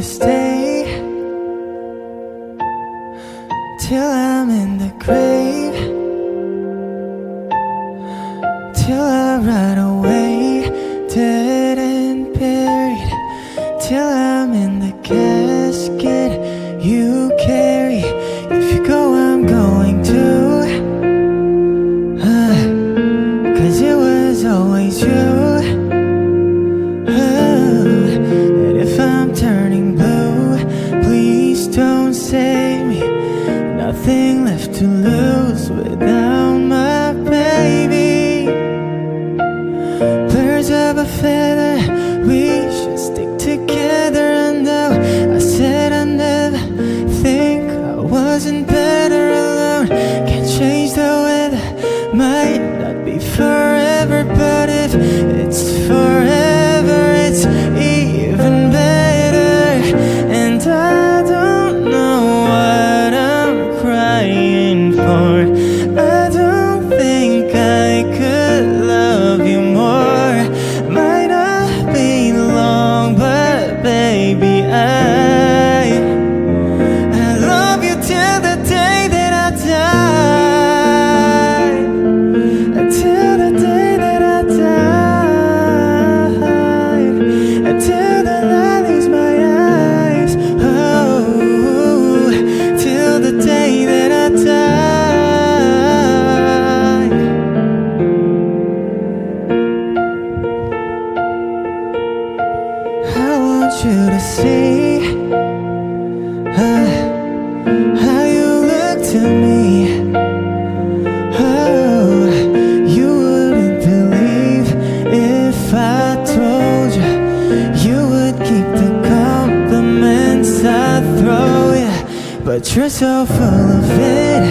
stay till I'm in the grave, till I ride away, dead and buried, till I'm in the casket you carry. If you go, I'm going to, 'cause it was always you. And if I'm turning blue, please don't save me. Nothing left to lose without my baby. Birds of a feather, we should stick together. I know I said I'd never think I wasn't better alone. Can't change the weather, might not be forever, but if it's forever, it's even better. And I don't know what I'm crying for. I don't think I could love you more. Might not be long, but baby, I love you till the day that I die. Till the day that I die. Till the light leaves my eyes. Oh, till the day that I die. I want you to see how you look to me. Oh, you wouldn't believe if I told you. You would keep the compliments I throw you, but you're so full of it.